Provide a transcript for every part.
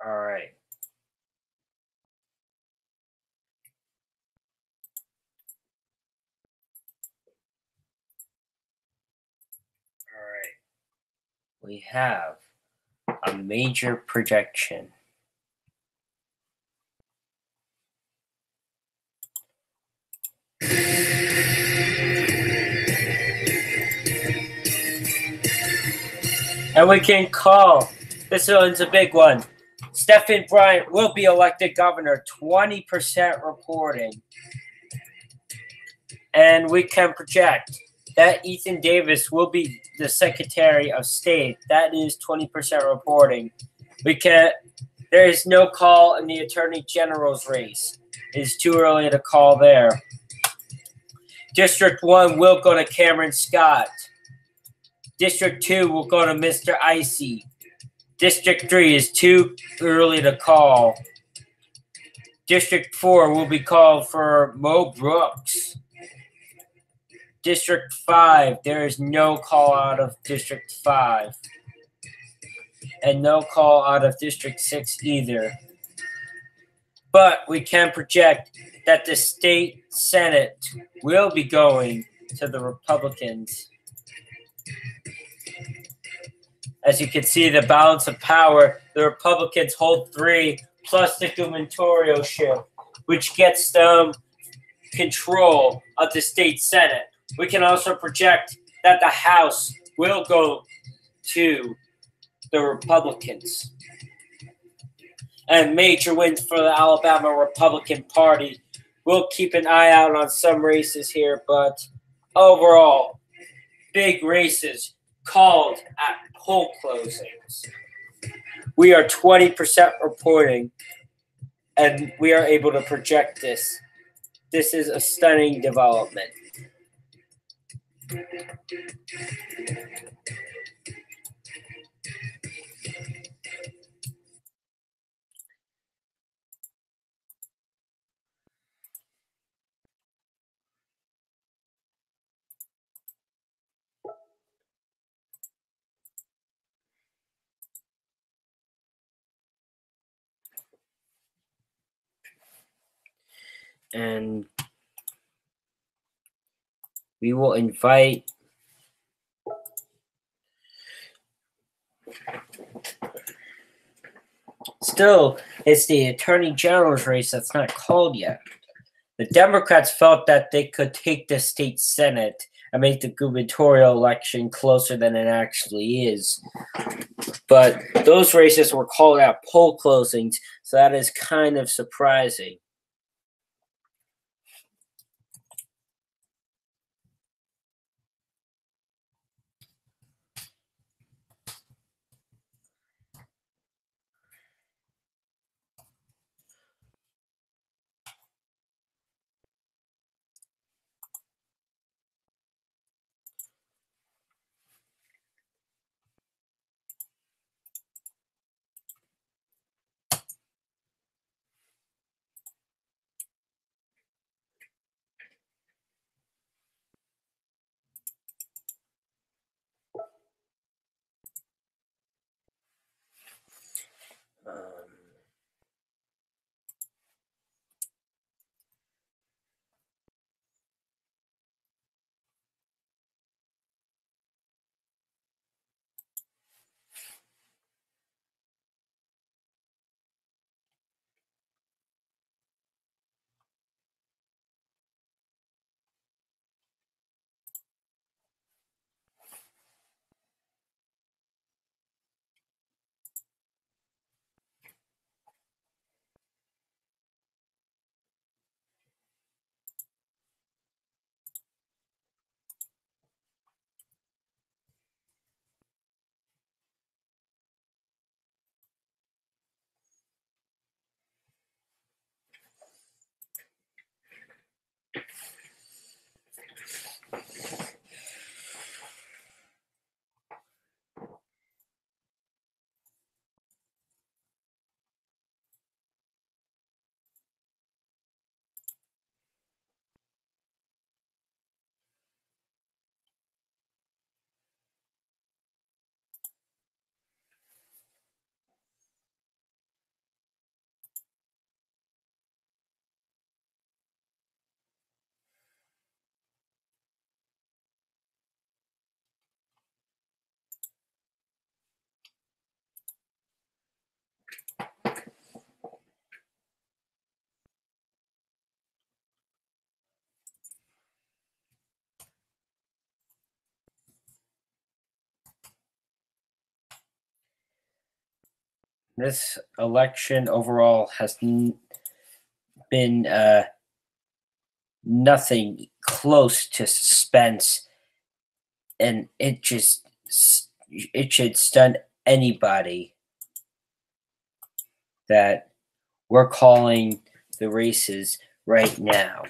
All right. All right. We have a major projection. And we can call. This one's a big one. Stephen Bryant will be elected governor, 20% reporting. And we can project that Ethan Davis will be the Secretary of State. That is 20% reporting. There is no call in the Attorney General's race. It is too early to call there. District 1 will go to Cameron Scott. District 2 will go to Mr. Icy. District 3 is too early to call. District 4 will be called for Mo Brooks. District 5, there is no call out of District 5. And no call out of District 6 either. But we can project that the state Senate will be going to the Republicans. As you can see, the balance of power, the Republicans hold 3 plus the gubernatorialship, which gets them control of the state Senate. We can also project that the House will go to the Republicans. And major wins for the Alabama Republican Party. We'll keep an eye out on some races here, but overall, big races called at poll closings. We are 20% reporting, and we are able to project this. This is a stunning development. And we will invite still, it's the Attorney General's race that's not called yet. The Democrats felt that they could take the state Senate and make the gubernatorial election closer than it actually is. But those races were called at poll closings, so that is kind of surprising. this election overall has been nothing close to suspense, and it should stun anybody that we're calling the races right now.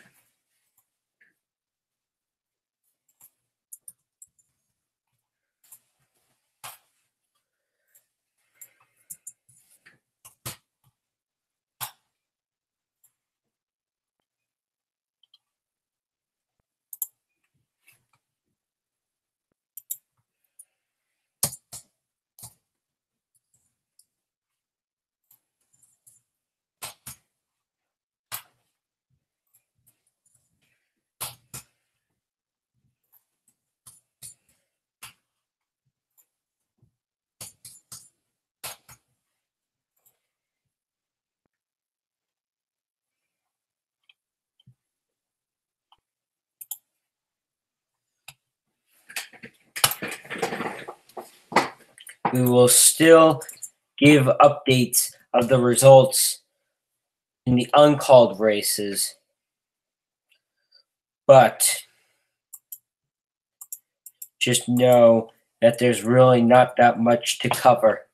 We will still give updates of the results in the uncalled races, but just know that there's really not that much to cover.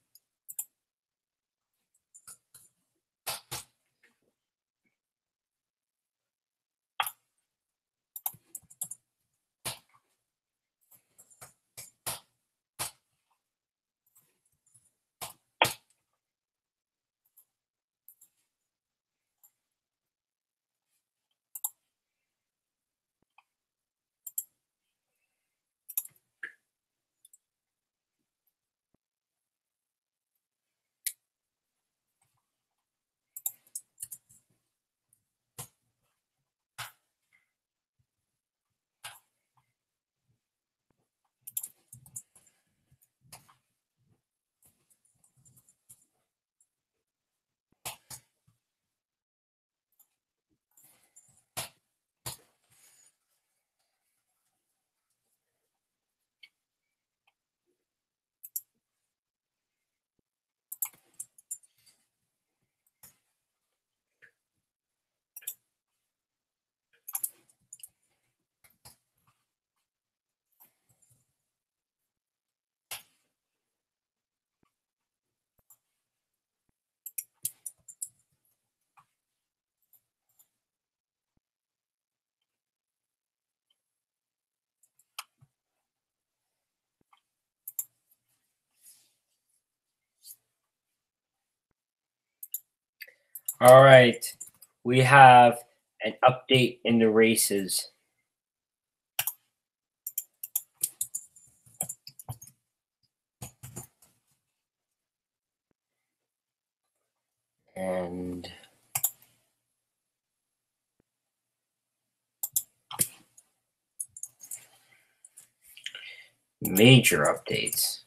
All right, we have an update in the races. And major updates.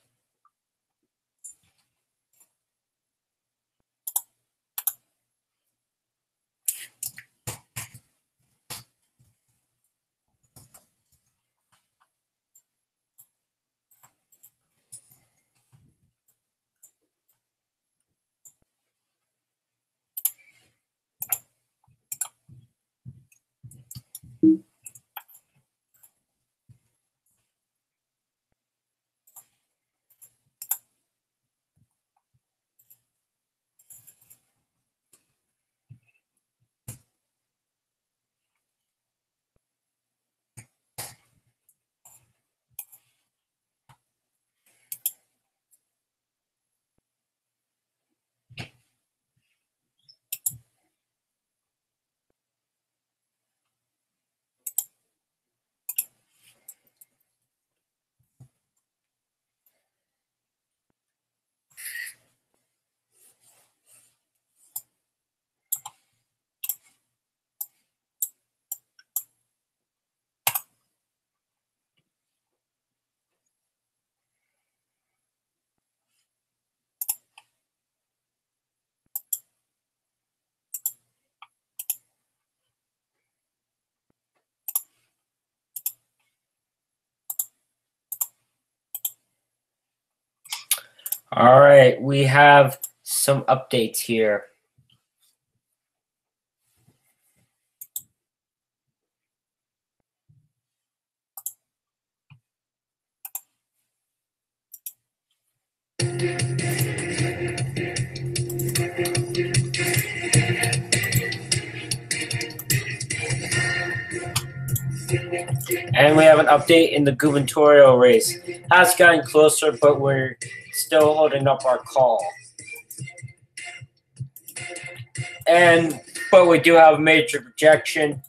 All right, we have some updates here. And we have an update in the gubernatorial race. Has gotten closer, but we're still holding up our call. But we do have a major projection.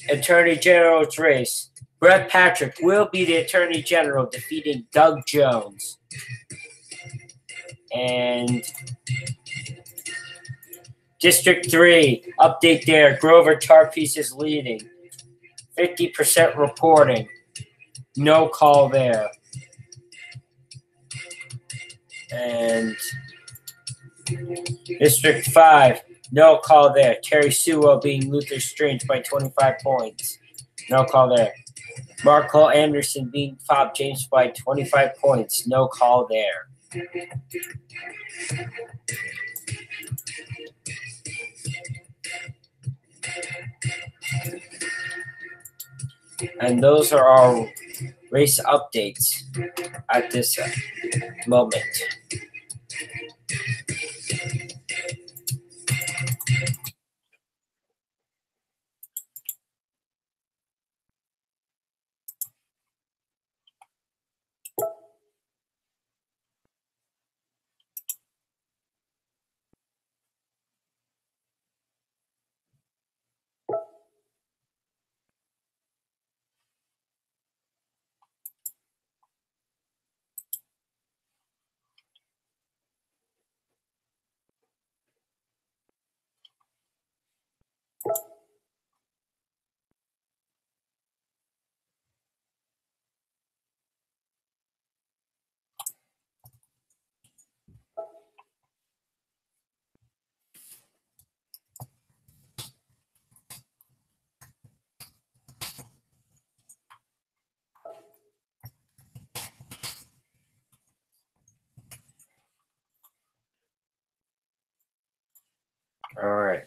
Attorney General's race. Brett Patrick will be the Attorney General, defeating Doug Jones. And District 3, update there. Grover Tarpeese is leading. 50% reporting. No call there. And District 5, no call there. Terry Sewell beating Luther Strange by 25 points. No call there. Marco Anderson beating Bob James by 25 points. No call there. And those are our race updates at this moment. All right.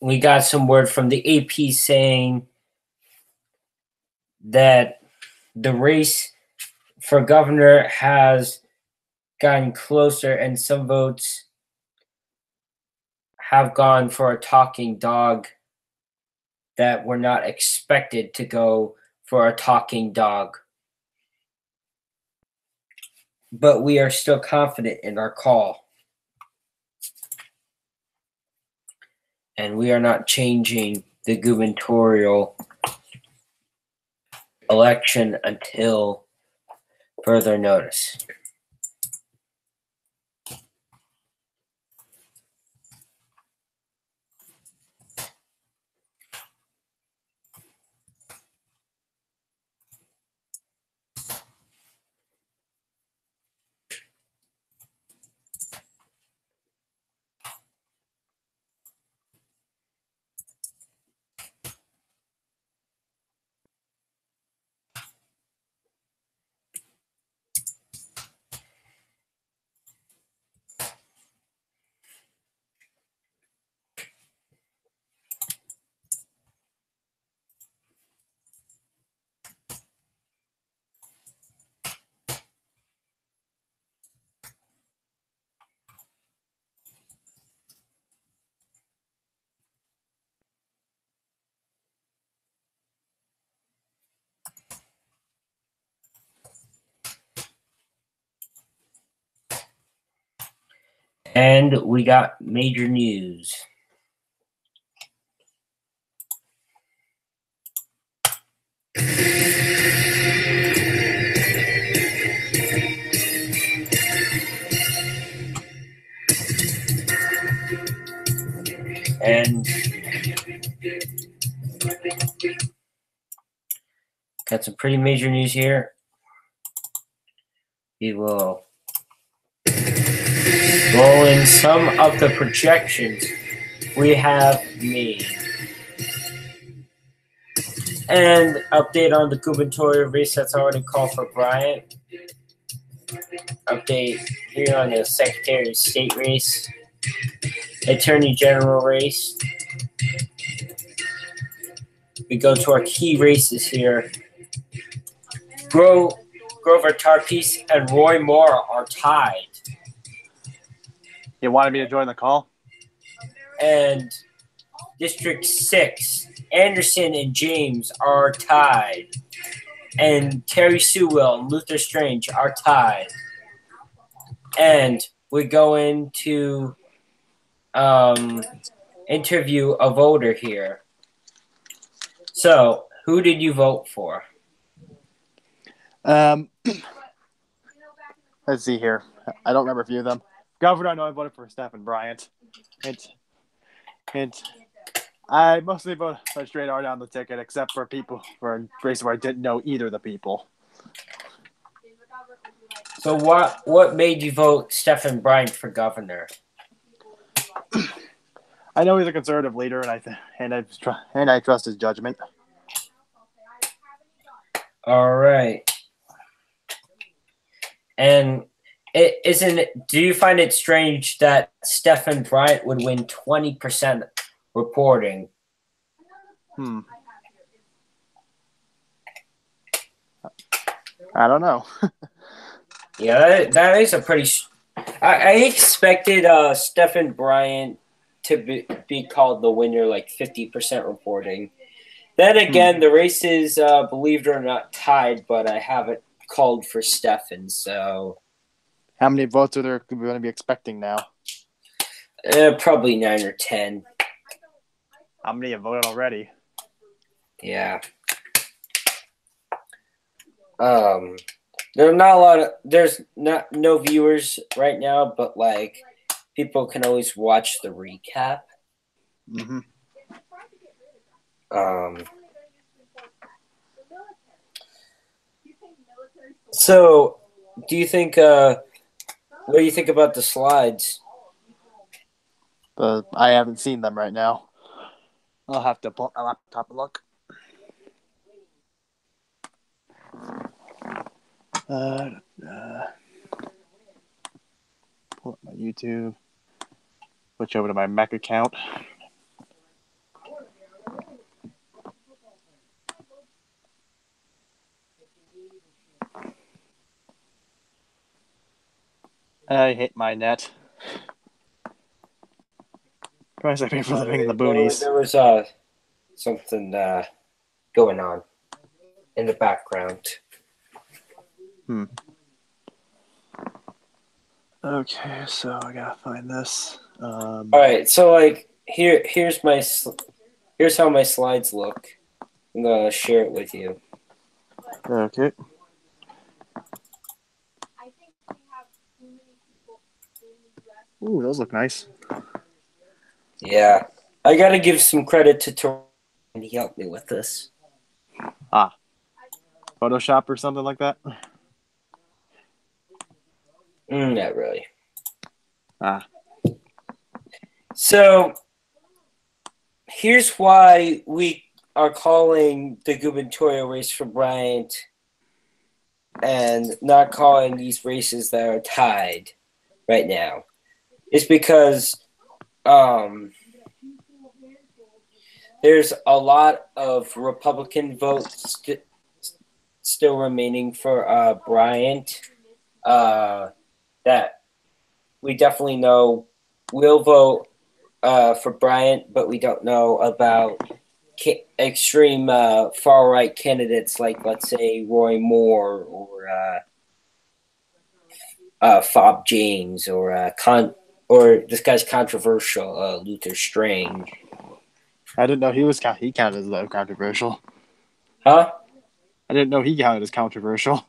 We got some word from the AP saying that the race for governor has gotten closer, and some votes have gone for a talking dog that were not expected to go for a talking dog. But we are still confident in our call. And we are not changing the gubernatorial election until further notice. And we got major news. And got some pretty major news here. We will roll in some of the projections we have made. And update on the gubernatorial race that's already called for Bryant. Update here on the Secretary of State race. Attorney General race. We go to our key races here. Grover Tarpeese and Roy Moore are tied. You wanted me to join the call? And District 6, Anderson and James are tied. And Terry Sewell and Luther Strange are tied. And we go into interview a voter here. So, who did you vote for? Let's see here. I don't remember a few of them. Governor, I know I voted for Stephen Bryant. Hint. I mostly voted for straight R down the ticket, except for races where I didn't know either of the people. So what made you vote Stephen Bryant for governor? I know he's a conservative leader, and I trust his judgment. All right. And do you find it strange that Stephen Bryant would win 20% reporting? I don't know. Yeah, that is a pretty. I expected Stephen Bryant to be called the winner, like 50% reporting. Then again, the race is, believe it or not, tied, but I haven't called for Stephen, so. How many votes are there going to be expecting now? Probably 9 or 10. How many have voted already? Yeah. There's not a lot of. There's no viewers right now, but like people can always watch the recap. Mm-hmm. So, do you think? What do you think about the slides? I haven't seen them right now. I'll have to pull my laptop and look. Pull up my YouTube. Switch over to my Mac account. I hate my net. Price I pay for living in the boonies. There was something going on in the background. Okay, so I gotta find this. All right, so like here's how my slides look. I'm gonna share it with you. Okay. Ooh, those look nice. Yeah, I gotta give some credit to Tor, and he helped me with this. Photoshop or something like that? Not really. So here's why we are calling the gubernatorial race for Bryant and not calling these races that are tied right now. It's because there's a lot of Republican votes still remaining for Bryant that we definitely know will vote for Bryant, but we don't know about extreme far right candidates like, let's say, Roy Moore or Fob James or this guy's controversial, Luther Strange. I didn't know he counted as controversial. Huh? I didn't know he counted as controversial.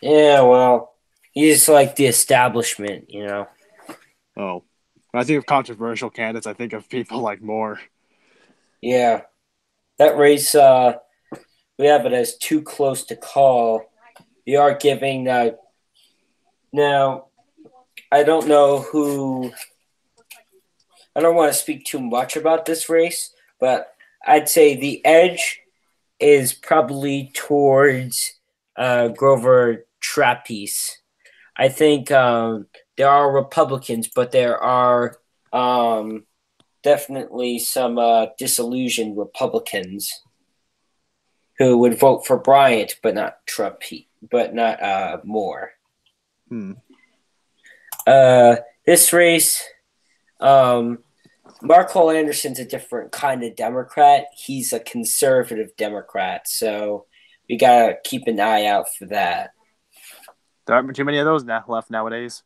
Yeah, well, he's like the establishment, you know. Oh. When I think of controversial candidates, I think of people like Moore. Yeah. That race, we have it as too close to call. We are giving now, I don't know who. I don't want to speak too much about this race, but I'd say the edge is probably towards Grover Trappies. I think there are Republicans, but there are definitely some disillusioned Republicans who would vote for Bryant, but not Moore. This race, Mark Hall Anderson's a different kind of Democrat. He's a conservative Democrat, so we gotta keep an eye out for that. There aren't too many of those left nowadays.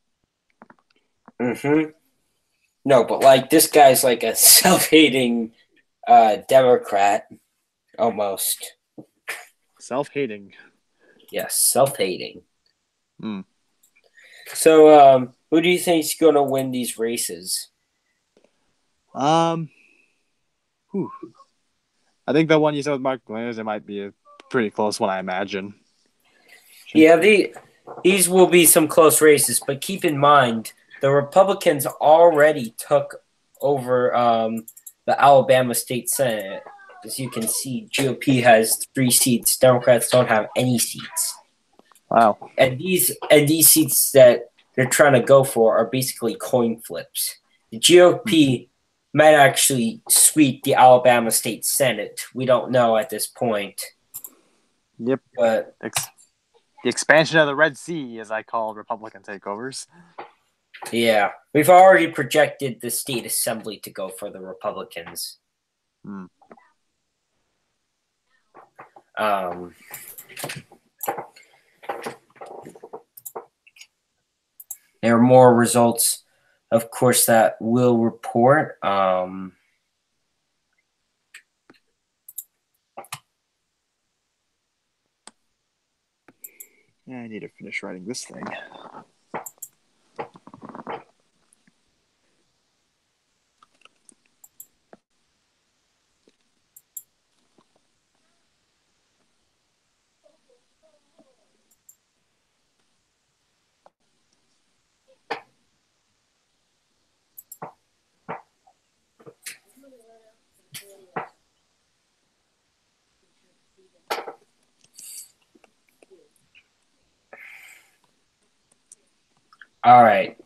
No, but like this guy's like a self-hating Democrat, almost. Self-hating. Yes, self-hating. Hmm. So, who do you think is going to win these races? I think the one you said with Mark Landers, it might be a pretty close one, I imagine. Yeah, these will be some close races, but keep in mind the Republicans already took over the Alabama State Senate. As you can see, GOP has 3 seats. Democrats don't have any seats. Wow. And these seats that they're trying to go for are basically coin flips. The GOP might actually sweep the Alabama State Senate. We don't know at this point. Yep. But the expansion of the Red Sea, as I call Republican takeovers. Yeah, we've already projected the state assembly to go for the Republicans. There are more results, of course, that we'll report. I need to finish writing this thing. All right.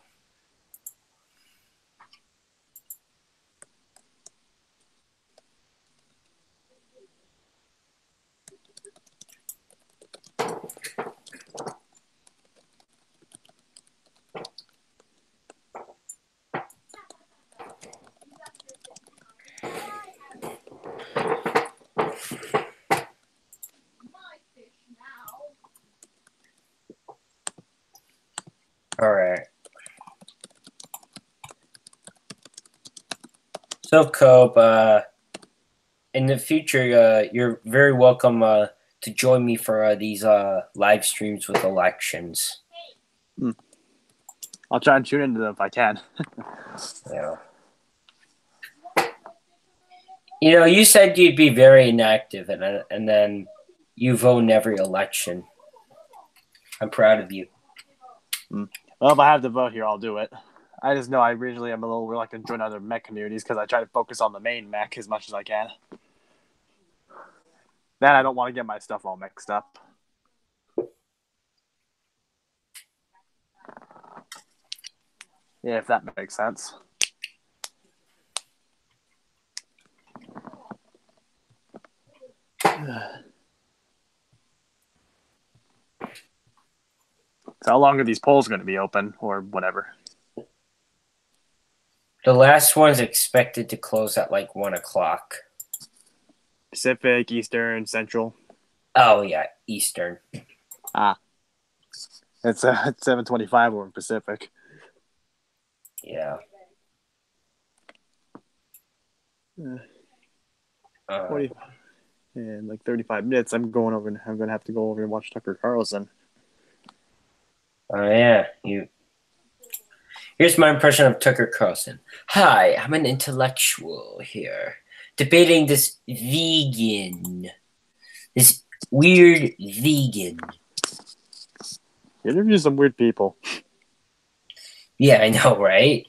So, Cope, in the future, you're very welcome to join me for these live streams with elections. I'll try and tune into them if I can. Yeah. You said you'd be very inactive, and then you vote in every election. I'm proud of you. Well, if I have to vote here, I'll do it. I just know I originally am a little reluctant to join other mech communities because I try to focus on the main mech as much as I can. Then I don't want to get my stuff all mixed up. Yeah, if that makes sense. So how long are these polls going to be open or whatever? The last one's expected to close at like 1:00. Pacific, Eastern, Central. Oh yeah, Eastern. It's 7:25 over in Pacific. Yeah. 40, in like 35 minutes, I'm going to have to go over and watch Tucker Carlson. Oh yeah, Here's my impression of Tucker Carlson. Hi, I'm an intellectual here, debating this weird vegan. Yeah, they're just some weird people. Yeah, I know, right?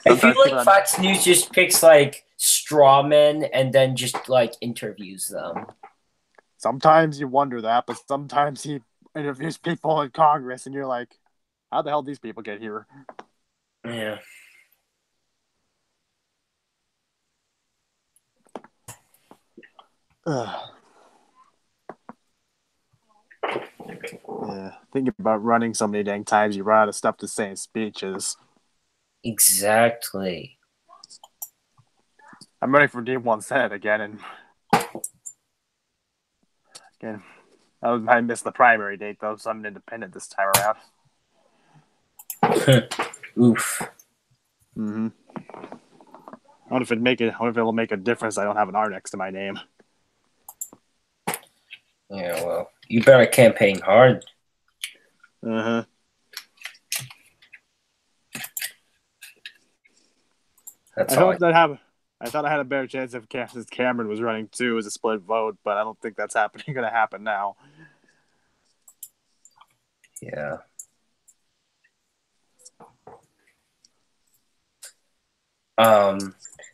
I feel like Fox News just picks like straw men and then just like interviews them. Sometimes you wonder that, but sometimes he interviews people in Congress and you're like, how the hell did these people get here? Yeah. Yeah, thinking about running so many dang times, you run out of stuff to say in speeches. Exactly. I'm running for D1 Senate again, I missed the primary date though, so I'm independent this time around. Oof. Mm-hmm. I wonder if it'll make a difference. I don't have an R next to my name. Yeah, well, you better campaign hard. Uh-huh. That's I thought I had a better chance if Cameron was running too as a split vote, but I don't think that's going to happen now. Yeah.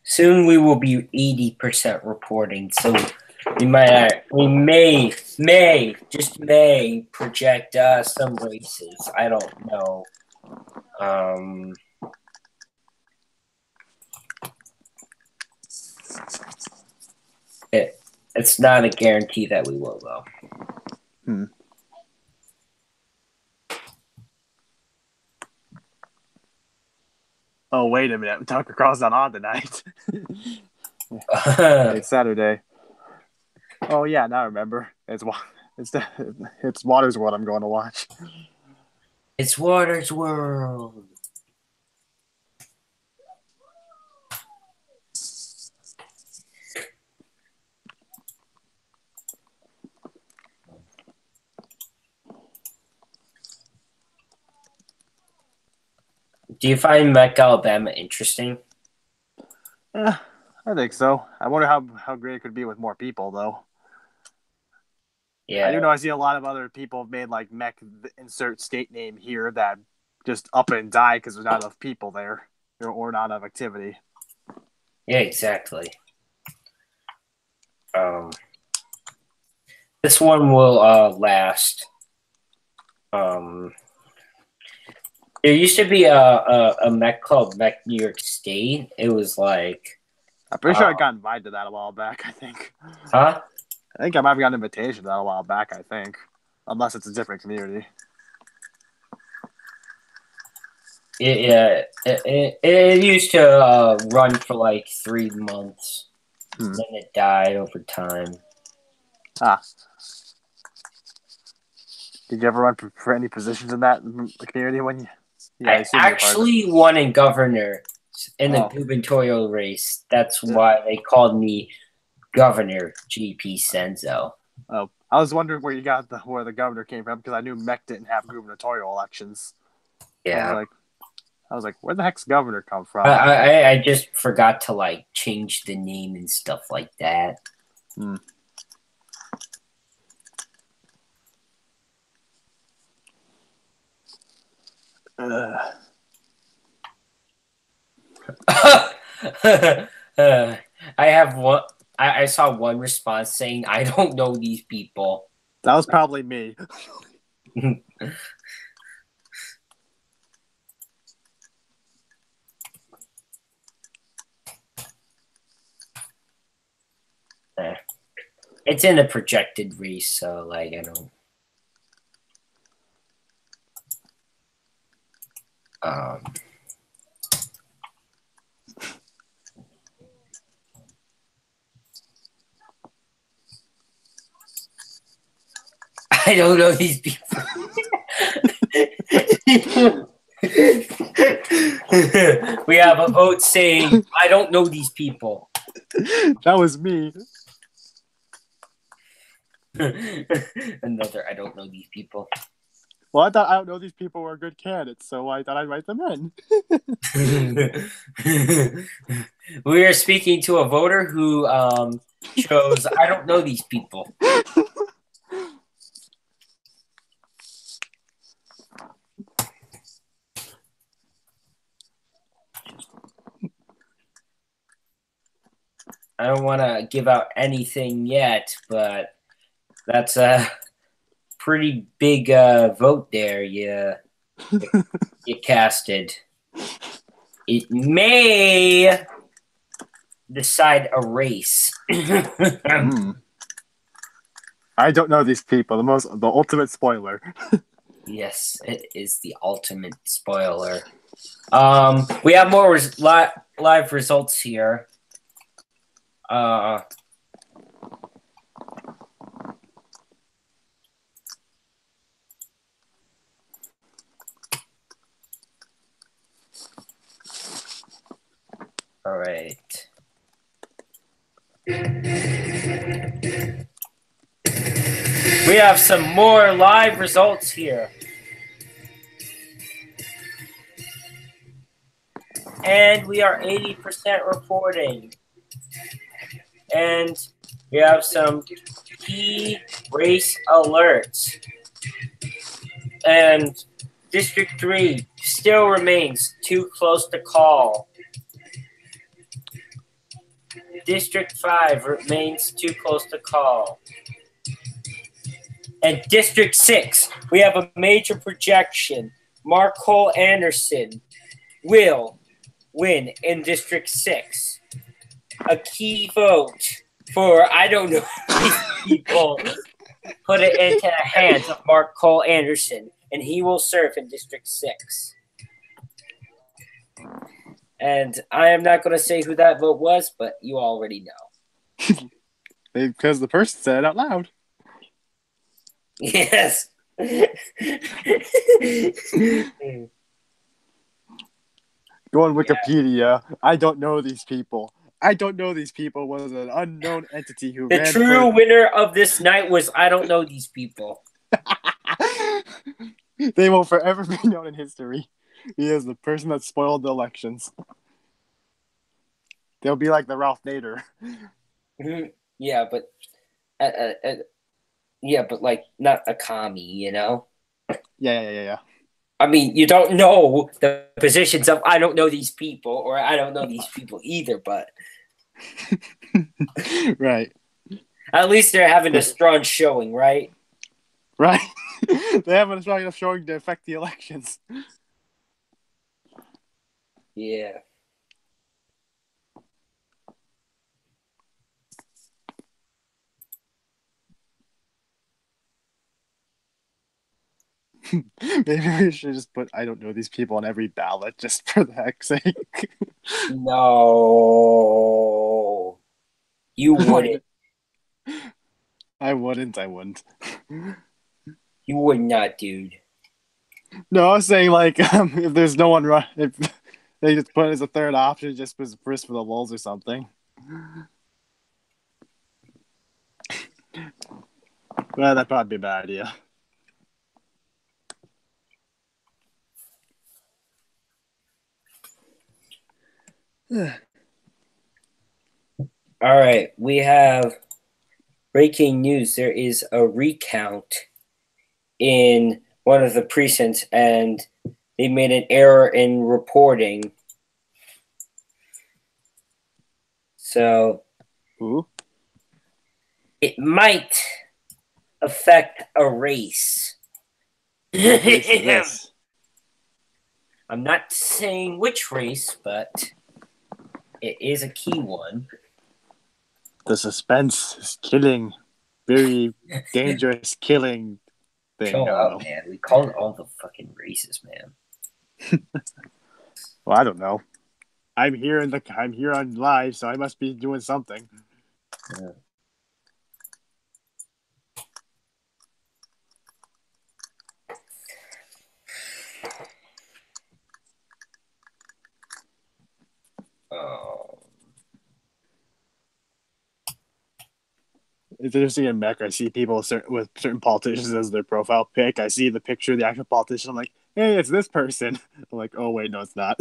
Soon we will be 80% reporting, so we may project some races. I don't know. It's not a guarantee that we will, though. Oh, wait a minute. Tucker Carlson's on tonight. It's Saturday. Oh, yeah, now I remember. It's Water's World I'm going to watch. It's Water's World. Do you find Mech, Alabama interesting? I think so. I wonder how great it could be with more people, though. Yeah. I do know I see a lot of other people have made like Mech insert state name here that just up and die because there's not enough people there or not enough activity. Yeah, exactly. This one will last. There used to be a mech called Mech New York State. It was like... I'm pretty sure I got invited to that a while back, I think. Huh? I think I might have gotten an invitation to that a while back, I think. Unless it's a different community. It used to run for like 3 months. Then it died over time. Did you ever run for any positions in that community when you... I actually won in governor in the Oh, gubernatorial race. That's yeah. why they called me Governor GP Senzo. Oh, I was wondering where the governor came from because I knew Mech didn't have gubernatorial elections. I was Yeah. like, where the heck's governor come I, from? I just forgot to like change the name and stuff like that. Hmm. I have one. I saw one response saying, "I don't know these people." That was probably me. It's in a projected race, so like I don't. Um, I don't know these people. We have a vote saying, "I don't know these people." That was me. Another, I don't know these people. Well, I thought I don't know these people were good candidates, so I thought I'd write them in. We are speaking to a voter who chose, "I don't know these people." I don't want to give out anything yet, but that's a pretty big vote there. You casted. It may decide a race. I don't know these people. The ultimate spoiler. Yes, it is the ultimate spoiler. We have more live results here. All right. We have some more live results here. And we are 80% reporting. And we have some key race alerts. And District 3 still remains too close to call. District 5 remains too close to call. And District 6, we have a major projection. Mark Cole Anderson will win in District 6. A key vote for, I don't know, these people. Put it into the hands of Mark Cole Anderson, and he will serve in District 6. And I am not going to say who that vote was, but you already know. Because the person said it out loud. Yes. Go on Wikipedia. Yeah. I don't know these people. I don't know these people was an unknown entity who the ran true winner of this night was I don't know these people. They will forever be known in history. He is the person that spoiled the elections. They'll be like the Ralph Nader. Yeah, but like not a commie, you know? Yeah. I mean, you don't know the positions of I don't know these people or I don't know these people either, but right. At least they're having a strong showing, right? Right. They haven't a strong enough showing to affect the elections. Yeah. Maybe we should just put I don't know these people on every ballot just for the heck's sake. No. You wouldn't. I wouldn't. You would not, dude. No, I was saying like if there's no one if They just put it as a third option, just for the lulz or something. Well, that'd probably be a bad idea. All right, we have breaking news. There is a recount in one of the precincts, and they made an error in reporting. So Ooh. it might affect a race. Yes. I'm not saying which race, but it is a key one. The suspense is killing. Very dangerous killing thing. Chill out, man. We called all the fucking races, man. Well, I don't know. I'm here on live, so I must be doing something. Yeah. It's interesting in Mech. I see people with certain politicians as their profile pic. I see the picture of the actual politician. I'm like, hey, it's this person. I'm like, oh wait, no, it's not.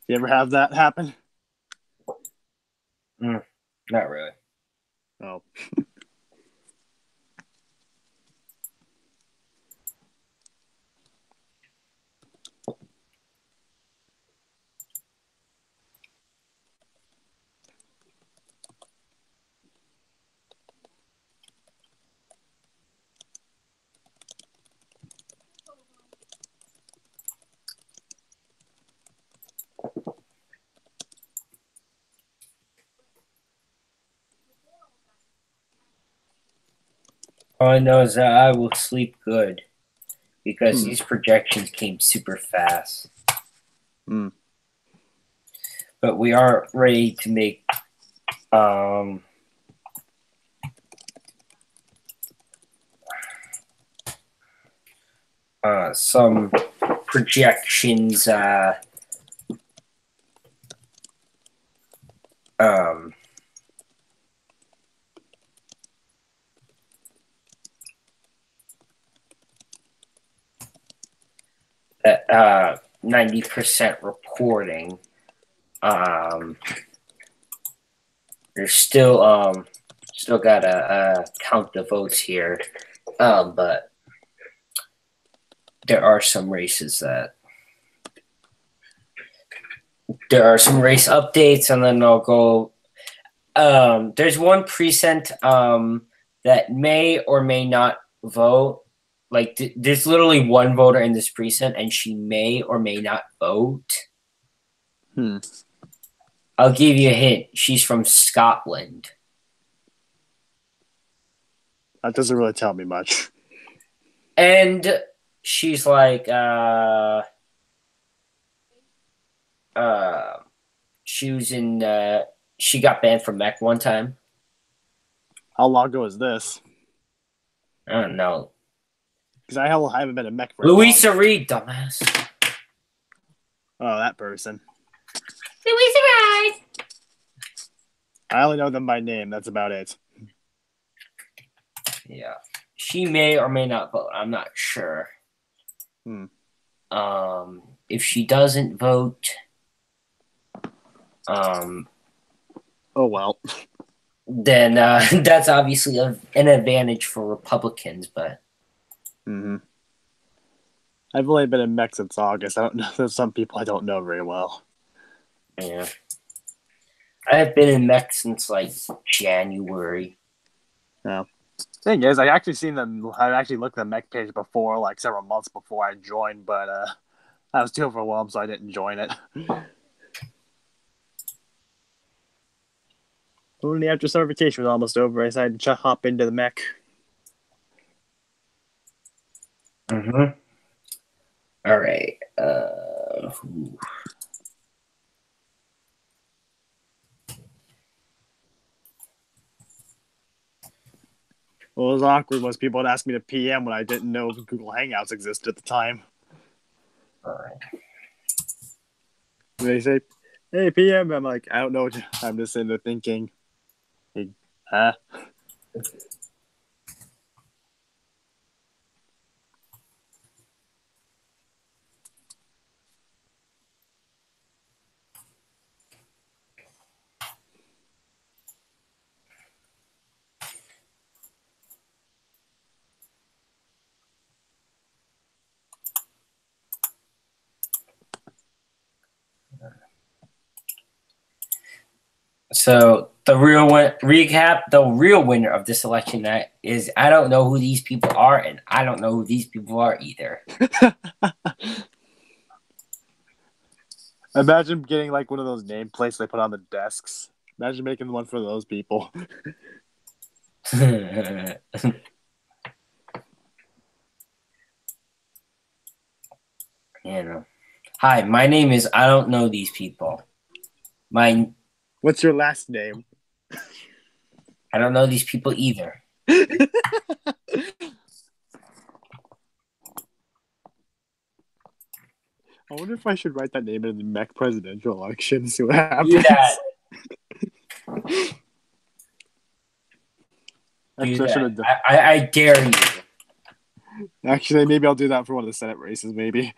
You ever have that happen? Not really. Oh. All I know is that I will sleep good because these projections came super fast. But we are ready to make some projections. At 90% reporting. There's still gotta count the votes here, but there are some races that there are some race updates, and then I'll go. There's one precinct that may or may not vote. Like there's literally one voter in this precinct, and she may or may not vote. I'll give you a hint. She's from Scotland. That doesn't really tell me much. And she's like, she was in, she got banned from Mech one time. How long ago is this? I don't know. Because I haven't been a Mech for Louisa Reed, dumbass. Oh, that person. Louisa Reed. I only know them by name. That's about it. Yeah. She may or may not vote. I'm not sure. If she doesn't vote, oh well. Then that's obviously an advantage for Republicans, but I've only been in Mech since August. I don't know. There's some people I don't know very well. Yeah. I have been in Mech since like January. Yeah. Thing is, I actually seen them. I actually looked at the Mech page before, like several months before I joined, but I was too overwhelmed, so I didn't join it. Only after summer vacation was almost over, I decided to hop into the Mech. All right. What was awkward was people would ask me to PM when I didn't know Google Hangouts existed at the time. All right. They say, "Hey, PM." I'm like, I don't know. I'm just sitting there thinking, hey, huh? So the real winner of this election night is I don't know who these people are, and I don't know who these people are either. Imagine getting like one of those nameplates they put on the desks. Imagine making one for those people. Hi, my name is I don't know these people. What's your last name? I don't know these people either. I wonder if I should write that name in the MEC presidential election. See what happens. Do that. I dare you. Actually, maybe I'll do that for one of the Senate races. Maybe.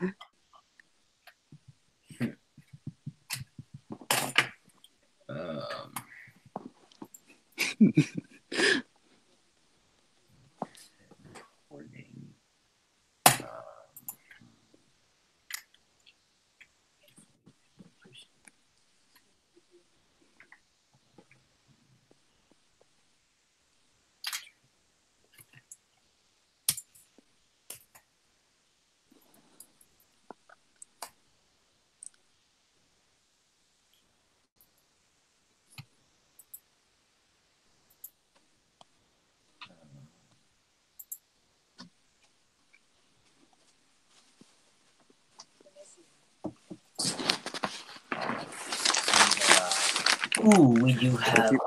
We do have.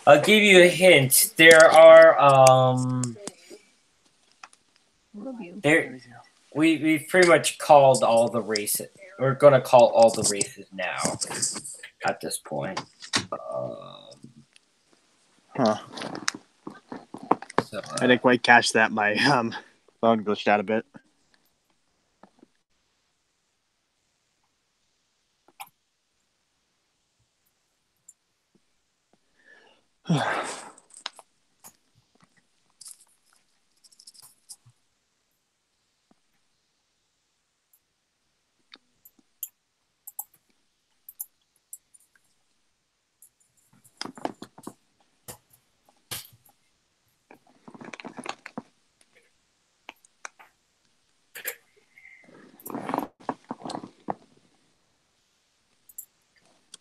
I'll give you a hint. There are we've pretty much called all the races. We're gonna call all the races now. At this point. Huh. So, I didn't quite catch that. My phone glitched out a bit.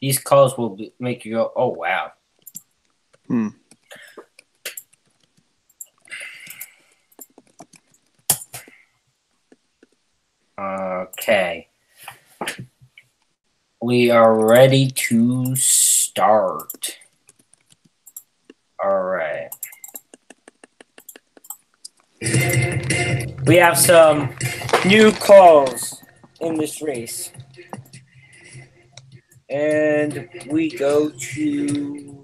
These calls will make you go, "Oh wow." Okay. We are ready to start. All right. We have some new calls in this race. And we go to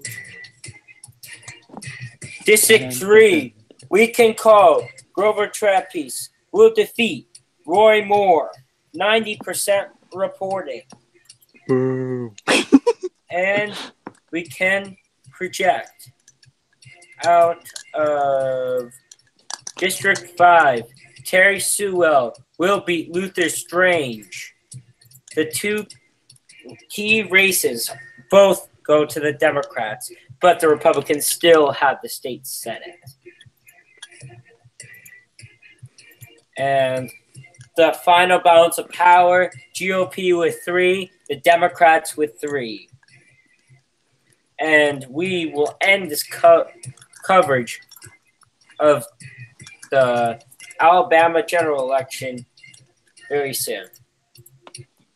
District 3. We can call Grover Trapeze. Will defeat Roy Moore. 90% reporting. Boo. And we can project out of District 5. Terry Sewell will beat Luther Strange. The two key races both go to the Democrats, but the Republicans still have the state Senate. And the final balance of power, GOP with 3, the Democrats with 3. And we will end this coverage of the Alabama general election very soon.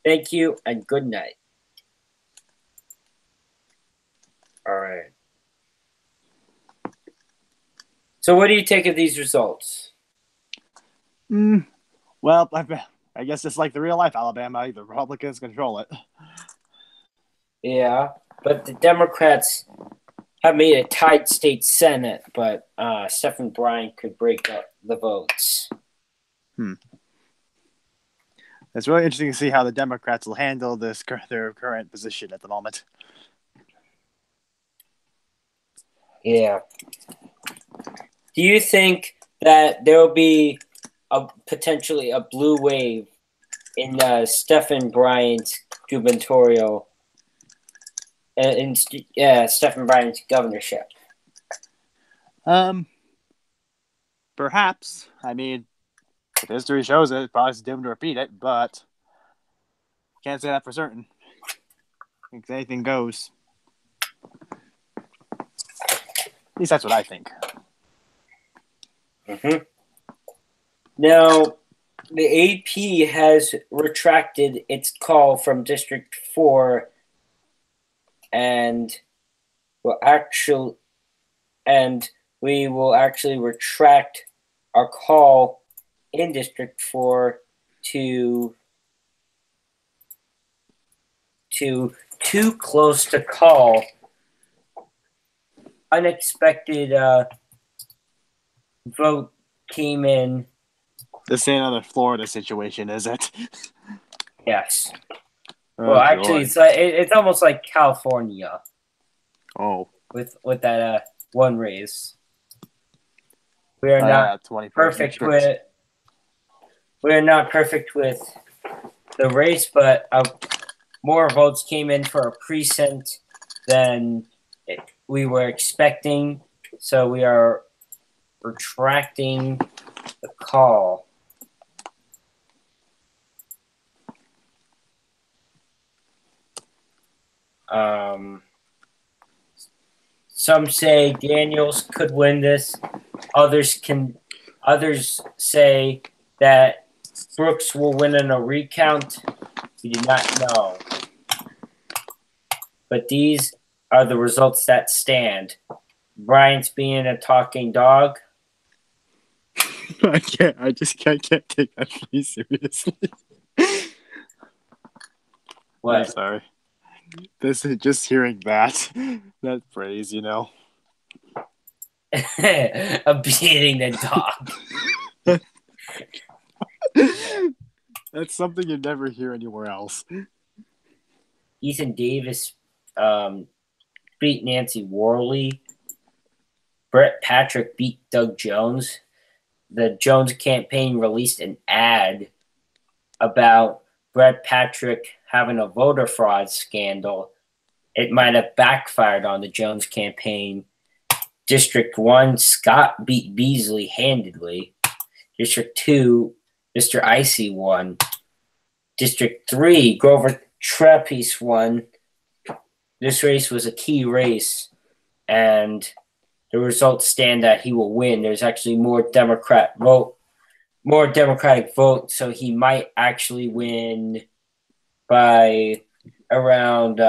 Thank you and good night. All right. So, what do you take of these results? Well, I guess it's like the real life Alabama. The Republicans control it. Yeah, but the Democrats have made a tied state Senate, but Stephen Bryan could break up the votes. It's really interesting to see how the Democrats will handle their current position at the moment. Yeah. Do you think that there will be potentially a blue wave in Stephen Bryan's gubernatorial, Stephen Bryan's governorship? Perhaps. I mean, if history shows it, it's probably doomed to repeat it, but can't say that for certain. I think anything goes. At least that's what I think. Mm-hmm. Now, the AP has retracted its call from District 4 and we will actually retract our call in District 4 to too close to call. Unexpected vote came in. This ain't another Florida situation, is it? Yes. Oh, Well, actually, it's almost like California. Oh. With that one race, we are not perfect with. We are not perfect with the race, but more votes came in for a precinct than we were expecting, so we are retracting the call. Some say Daniels could win this. Others say that Brooks will win in a recount. We do not know. But these are the results that stand. Bryant's being a talking dog. I just can't take that pretty seriously. What? I'm sorry. Just hearing that phrase, A beating the dog. That's something you never hear anywhere else. Ethan Davis beat Nancy Worley. Brett Patrick beat Doug Jones. The Jones campaign released an ad about Brett Patrick having a voter fraud scandal. It might have backfired on the Jones campaign. District 1, Scott beat Beasley handedly. District 2, Mr. Icy won. District 3, Grover Trapice won. This race was a key race, and the results stand that he will win. There's actually more Democratic vote, so he might actually win by around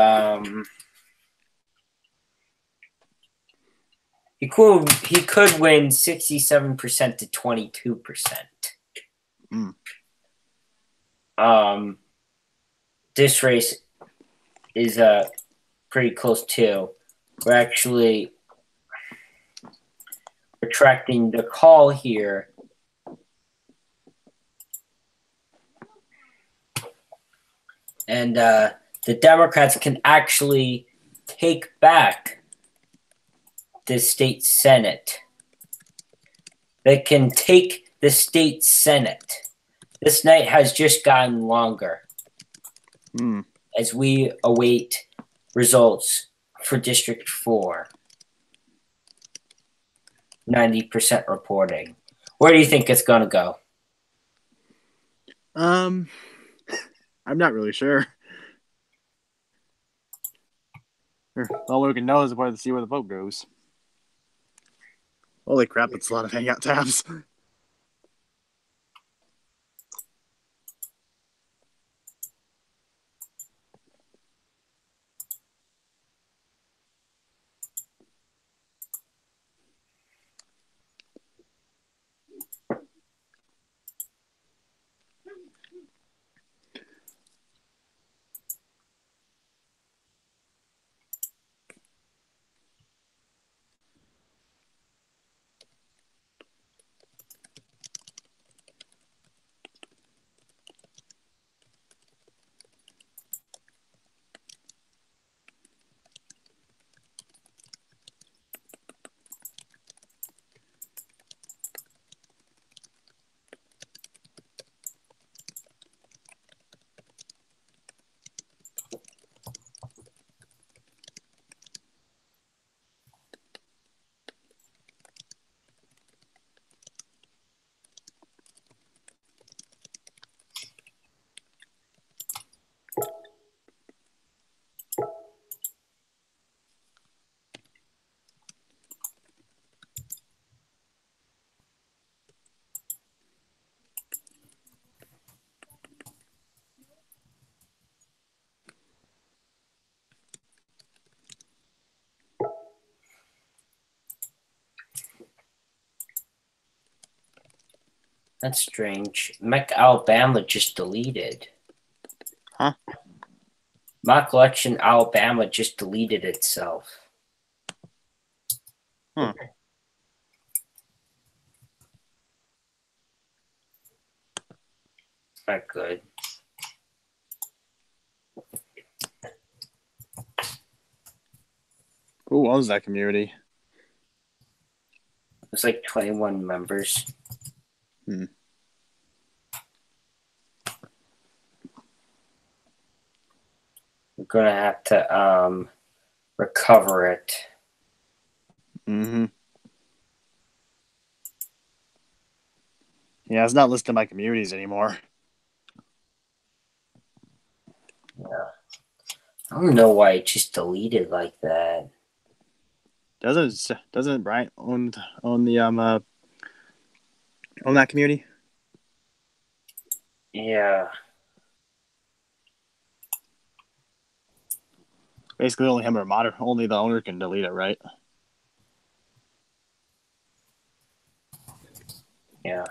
he could win 67% to 22%. This race is pretty close too. We're actually retracting the call here. And the Democrats can actually take back the state Senate. They can take the state Senate. This night has just gotten longer as we await results for District 4. 90% reporting. Where do you think it's going to go? I'm not really sure. All we can know is where to see where the vote goes. Holy crap, it's a lot of hangout tabs. That's strange. Mech Alabama just deleted. Huh? My collection Alabama just deleted itself. Hmm. Not good. Who owns that community? It's like 21 members. Hmm. We're gonna have to recover it. Mm-hmm. Yeah, it's not listed in my communities anymore. Yeah. I don't know why it just deleted like that. Doesn't Bryant own the own that community? Yeah. Basically, only him or only the owner can delete it, right? Yeah.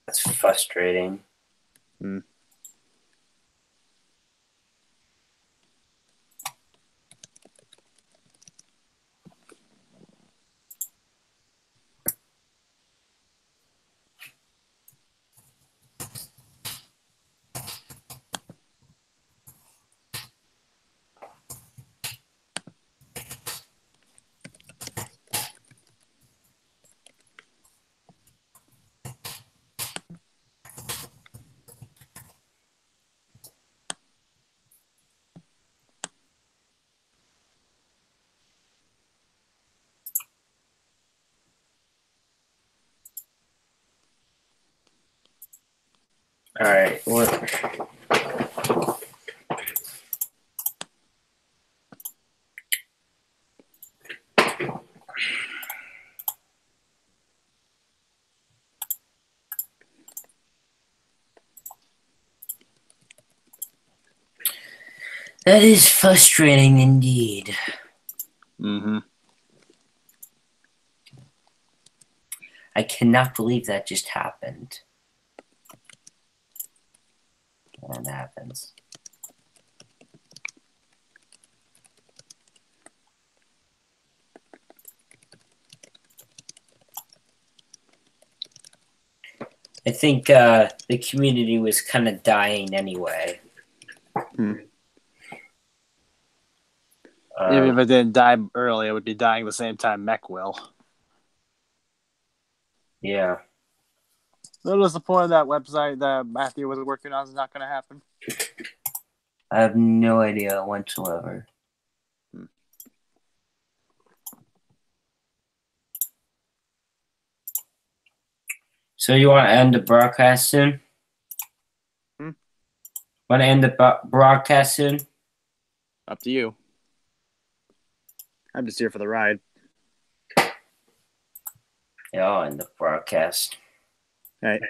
That's frustrating. Hmm. All right. What? That is frustrating indeed. Mm-hmm. I cannot believe that just happened. That happens. I think the community was kind of dying anyway. Hmm. If it didn't die early, it would be dying the same time Mech will. Yeah. Little disappointed that website that Matthew was working on is not going to happen. I have no idea whatsoever. Hmm. So you want to end the broadcast soon? Hmm? Want to end the broadcast soon? Up to you. I'm just here for the ride. Yeah, I'll end the broadcast. All right.